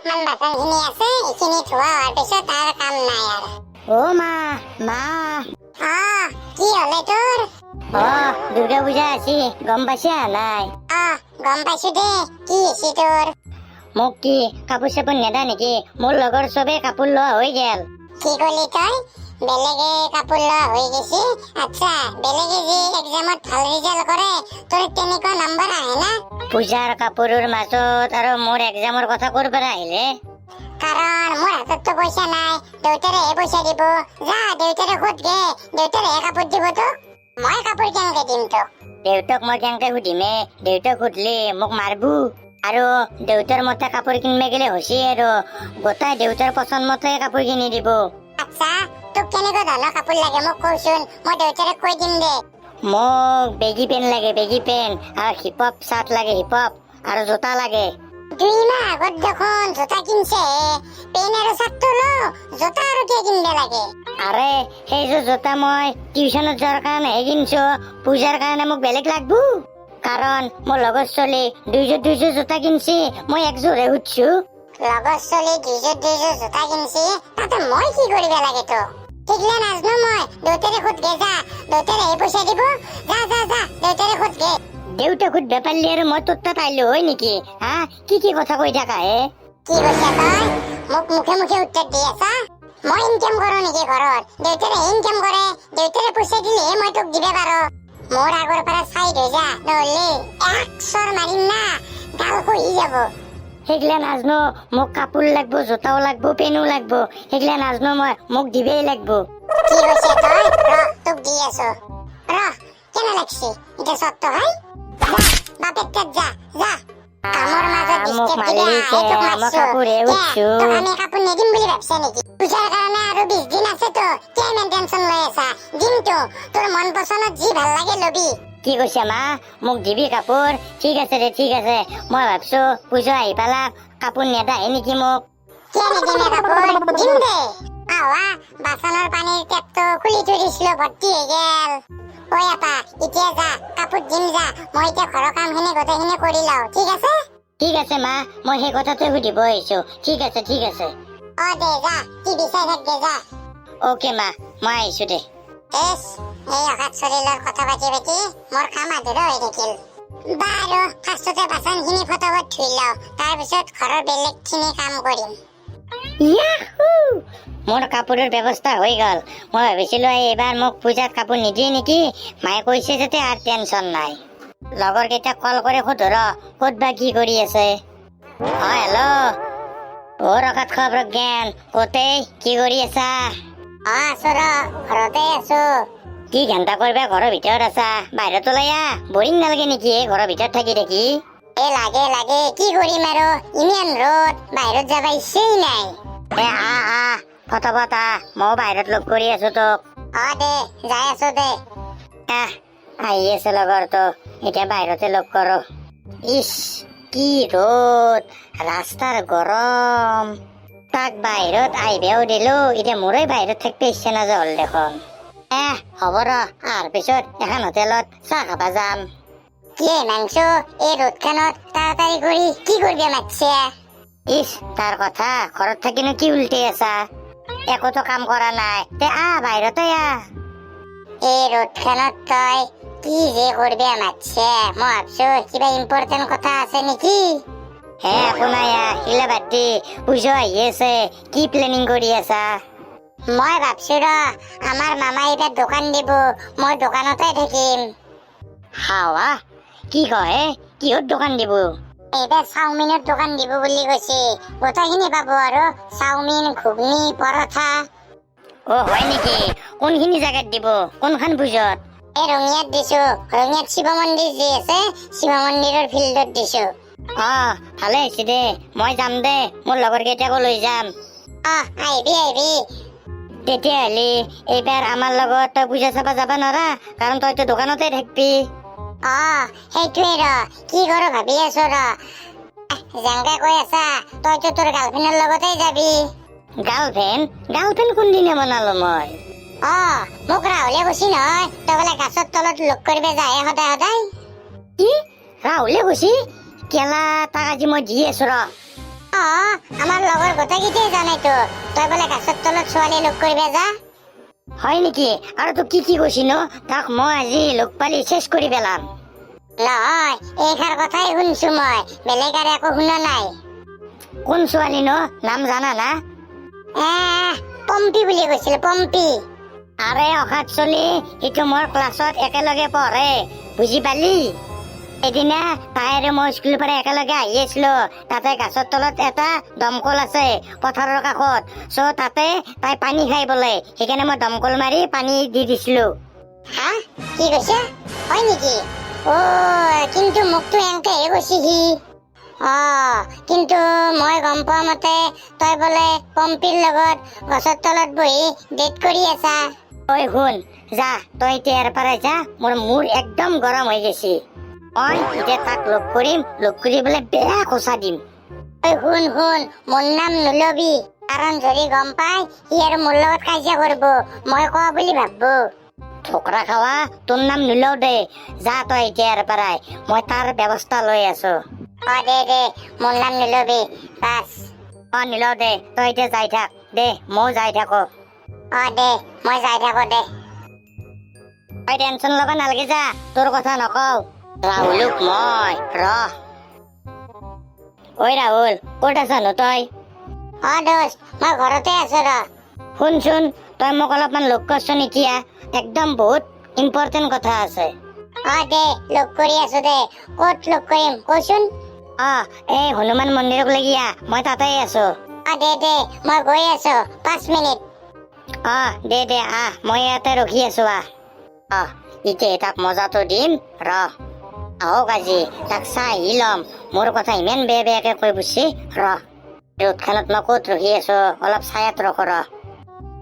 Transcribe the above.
অলপমান বাচনখিনি আছে, এইখিনি ধোৱা হোৱাৰ পিছত আৰু কাম নাই আৰু। অ মা, মা। কি হলে তোৰ? দুৰ্গা পূজা আছে, গম পাইছা নাই? গম পাইছো দে, কি হৈছে তোৰ? মোক কি কাপোৰ চাপোৰ নেদা নেকি? মোৰ লগৰ চবে কাপোৰ লোৱা হৈ গেল। কি কলি তই? বেলেগে কাপোৰ লোৱা হৈ গৈছে? আচ্ছা, বেলেগে যে এক্সামত ভাল ৰিজাল্ট কৰে, তোৰ তেনেকুৱা নম্বৰ আহে না? পূজাৰ কাপোৰৰ মাজত আৰু মোৰ এক্সামৰ কথা ক'ৰ পৰা আহিলে? কাৰণ মোৰ হাতততো পইচা নাই, দেউতাৰেহে পইচা দিব। যা দেউতাৰে সুধগে, দেউতাৰেহে কাপোৰ দিব তোক। মই কাপোৰ কেনেকে দিম তোক? দেউতাক মই কেনেকে সুধিমে? দেউতাক সুধলি মোক মাৰবো। আৰু দেউতাৰ মতে কাপোৰ কিনবা গেলে হৈছে আৰু গোটাই দেউতাৰ পছন্দ মতে কাপোৰ কিনি দিব। আচ্ছা, তোক কেনেকুৱা ধৰণৰ কাপোৰ লাগে মোক কচোন, মই দেউতাৰক কৈ দিম দে। মোক বেগী পেন লাগে, বেগী পেন, আৰু হিপ হপ চাৰ্ট লাগে, হিপ হপ, আৰু জোতা লাগে। 2 মাহ আগত দেখোন জোতা কিনছে, পেন আৰু চাৰ্টটো ল, জোতা আৰু কিয় কিনবা লাগে? আৰে সেইযোৰ জোতা মই টিউচনত যোৱাৰ কাৰণেহে কিনছো, পূজাৰ কাৰণে মোক বেলেগ লাগবো। কাৰণ মোৰ লগৰ ছোৱালী দুইযোৰ জোতা কিনছি, মই একযোৰহে সুধছো। লগৰ ছোৱালী দুইযোৰ জোতা কিনছি, তাতে মই কি কৰিব লাগে তো? সেইগিলা নাজনো মই, দেউতাৰে সুধগে যা, দেউতাৰেহে পইচা দিব। যা যা যা, দেউতাৰে সুধগে। দেউতাক সুধবা পাৰিলি আৰু মই তোৰ তাত আহিলো হয় নেকি? কি কথা কৈ থাকা হে? কি কৈছা তই? মোক মুখে মুখে উত্তৰ দি আছা? মই ইনকাম কৰো নেকি ঘৰত? দেউতাৰে ইনকাম কৰে, দেউতাৰে পইচা দিলেহে মই তোক দিবা পাৰো। মোৰ আগৰ পৰা চাইড হৈ যা, নহলে এক চৰ মাৰিম না, গাল খহি যাব। সেইগিলা নাজনো, মোক কাপোৰ লাগবো, জোতাও লাগবো, পেনো লাগবো, সেইগিলা নাজনো মই, মোক দিবেই লাগবো। কি কৈছে তই? তোক দি আছো। কেনে লাগছি এতিয়া চটটো হাই? বাপের তাত যা যা, কামৰ মাজত ডিস্টাৰ্ব দিবি। তোক আমি কাপোৰ নিদিম বুলি ভাবছা নেকি? পূজাৰ কাৰণে আৰু 20 দিন আছে তো, কিয় ইমান টেনচন লৈ আছা? দিমতো, তোৰ মন পছন্দত যি ভাল লাগে লবি। কি কৈছা মা? মোক দিবি কাপোৰ? ঠিক আছে দে, ঠিক আছে। মই ভাবছো পূজা আহি পালা, কাপোৰ নেদাহে নেকি মোক? কিয় নিদিমে কাপোৰ? দিম দে। বাচনৰ পানীৰ টেপটো খুলি থৈ দিছিলো, ভৰ্তি হৈ গেল। ঐ আপা, এতিয়া যা, কাপোৰ দিম যা। মই এতিয়া ঘৰৰ কামখিনি গোটেইখিনি কৰি লওঁ, ঠিক আছে? ঠিক আছে মা, মই সেই কথাটোৱে সুধিব আহিছো। ঠিক আছে, ঠিক আছে। দে যা, টিভি চাই থাক দে যা। অকে মা, মই আহিছো দে। এই অকাত চলিলৰ কথা পাতি পাতি মোৰ কাম আধৰুৱা হৈ থাকিল। বাৰু ফাৰ্ষ্টতে বাচনখিনি ফটাফট ধুই লওঁ, তাৰপিছত ঘৰৰ বেলেগখিনি কাম কৰিম। মোৰ কাপোৰৰ ব্যৱস্থা হৈ গল। মই ভাবিছিলো এইবাৰ মোক পূজাত কাপোৰ নিদিয়ে নেকি, মায়ে কৈছে যাতে আৰু টেনচন নাই। লগৰ কেইটাক কল কৰি সোধো ৰ, ক'ত বা কি কৰি আছে। হেল্ল', ৰকাত খবৰ জ্ঞান, ক'তে কি কৰি আছা? আছো ৰ, ঘৰতে আছো। কি ঘণ্টা কৰিবা ঘৰৰ ভিতৰত আছা? বাহিৰত ওলাই আহ, বৰিং নালাগে নেকি ঘৰৰ ভিতৰত থাকি থাকি? লাগে লাগে, কি কৰিম আৰু, ইমান ৰ'দ, বাহিৰত যাব ইচ্ছেই নাই। ফটাফট আহ, ময়ো বাহিৰত লগ কৰি আছো তোক। দে, যাই আছো দে। আহি আছে লগৰটো, এতিয়া বাহিৰতে লগ কৰো। ইচ কি ৰ'দ, ৰাস্তাৰ গৰম, তাক বাহিৰত আহিবও দিলো, এতিয়া মোৰে বাহিৰত থাকিব ইচ্ছা নাযোৱা হ'ল দেখোন। হ'ব ৰ, আহাৰ পিছত এখন হোটেলত চাহ খাবা যাম। কি মাংস, এই ৰ'দখনত তাড়াতাড়ি কৰি কি কৰিবা মাতছে? ইচ তাৰ কথা, ঘৰত থাকিনো কি উল্টি আছা? একোতো কাম কৰা নাই, তে বাহিৰতে এই ৰ'দখনত তই কি যে কৰিবা মাতছে? মই ভাবছো কিবা ইম্পৰ্টেণ্ট কথা আছে নেকি? একো নাই, সিলা বাদ দি, পূজা আহি আছে, কি প্লেনিং কৰি আছা? মই ভাবছো ৰ, আমাৰ মামাই এইবাৰ দোকান দিব, মই দোকানতে থাকিম। কি কয়, কিহত দোকান দিব? এইবাৰ চাওমিনৰ দোকান দিব বুলি কৈছে, গোটেইখিনি পাব আৰু, চাওমিন, ঘুগনি, পৰঠা। হয় নেকি? কোনখিনি জাগাত দিব, কোনখন পূজাত? এই ৰঙিয়াত দিছো, ৰঙিয়াত শিৱ মন্দিৰ যি আছে, শিৱ মন্দিৰৰ ফিল্ডত দিছো। ভালে হৈছে দে, মই যাম দে, মোৰ লগৰ কেইটাকো লৈ যাম। আহিবি। তেতিয়াহ'লে এইবাৰ আমাৰ লগত তই পূজা চাবা যাবা নোৱাৰা, কাৰণ তইতো দোকানতে থাকবি। সেইটোৱে ৰ, কি কৰো ভাবি আছো ৰ। যেনেকে কৈ আছা, তইতো তোৰ গাৰ্লফ্ৰেণ্ডৰ লগতে যাবি। গাৰ্লফ্ৰেণ্ড কোনদিনা বনালো মই? মোক ৰাহুলে কৈছি নহয়, তই বোলে গাছৰ তলত লগ কৰিব যায় সদায়। কি ৰাহুলে কৈছি? কেলা তাক আজি মই দি আছো ৰ। আমাৰ লগৰ গোটেইকেইটাই জানেতো তই বোলে গাছৰ তলত ছোৱালী লগ কৰিবা যা। হয় নেকি? আৰু তোক কি কৈছি ন? তাক মই আজি লগ পালি চেছ কৰি পেলাম। নহয়, এইষাৰ কথাই শুনছো মই, বেলেগ আৰু একো শুনা নাই। কোন ছোৱালী ন? নাম জানা না? পম্পী বুলি কৈছিল, পম্পী। আৰে অখাত চলি, সিটো মোৰ ক্লাছত একেলগে পঢ়ে, বুজি পালি? এদিনা তাই আৰু মই স্কুলৰ পৰা একেলগে আহি আছিলো। তাতে গাছৰ তলত এটা দমকল আছে পথাৰৰ কাষত। চ' তাতে তাই পানী খাই বোলে, সেইকাৰণে মই দমকল মাৰি পানী দি দিছিলো। হা? কি কৈছে? হয় নেকি? কিন্তু মোকতো এনেকেহে কৈছে সি। কিন্তু মই গম পোৱা মতে তই বোলে পম্পীৰ লগত গছৰ তলত বহি ডেট কৰি আছা। ঐ শুন, যা তই এতিয়া ইয়াৰ পৰা যা, মোৰ মূৰ একদম গৰম হৈ গৈছে। মই এতিয়া তাক লগ কৰিম, লগ কৰি বোলে বেয়া কচা দিম। শুন, মোৰ নাম নলবি, কাৰণ যদি গম পাই সি আৰু মোৰ লগত কাজিয়া কৰিব, মই কোৱা বুলি ভাবব। ঠোকৰা খাৱা, তোৰ নাম নলও দে। যা তই এতিয়া ইয়াৰ পৰাই, মই তাৰ ব্যৱস্থা লৈ আছো। দে মোৰ নাম নলবি বাছ। নলও দে, তই এতিয়া যাই থাক দে, ময়ো যাই থাকো। দে মই যাই থাকো দে। তই টেনচন ল'ব নালাগে, যা, তোৰ কথা নকওঁ। ৰাহুলক মই ঐ ৰাহুল, ক'ত আছানো তই? দোস্ত, মই ঘৰতে আছো ৰ। শুনচোন, তই মোক অলপমান লগ কৰচোন এতিয়া, একদম বহুত ইম্পৰ্টেণ্ট কথা আছে। দে লগ কৰি আছো দে, ক'ত লগ কৰিম কচোন? এই হনুমান মন্দিৰক লাগি আহ, মই তাতে আছো। দে মই গৈ আছো, 5 মিনিট। দে আহ, মই ইয়াতে ৰখি আছো আহ। এতিয়া তাক মজাটো দিম ৰ। আহক আজি, তাক চাই আহি ল'ম। মোৰ কথা ইমান বেয়াকে কৈ বুজছি ৰ। ৰ'দখনত মই ক'ত ৰখি আছো, অলপ ছায়াত ৰখো ৰ।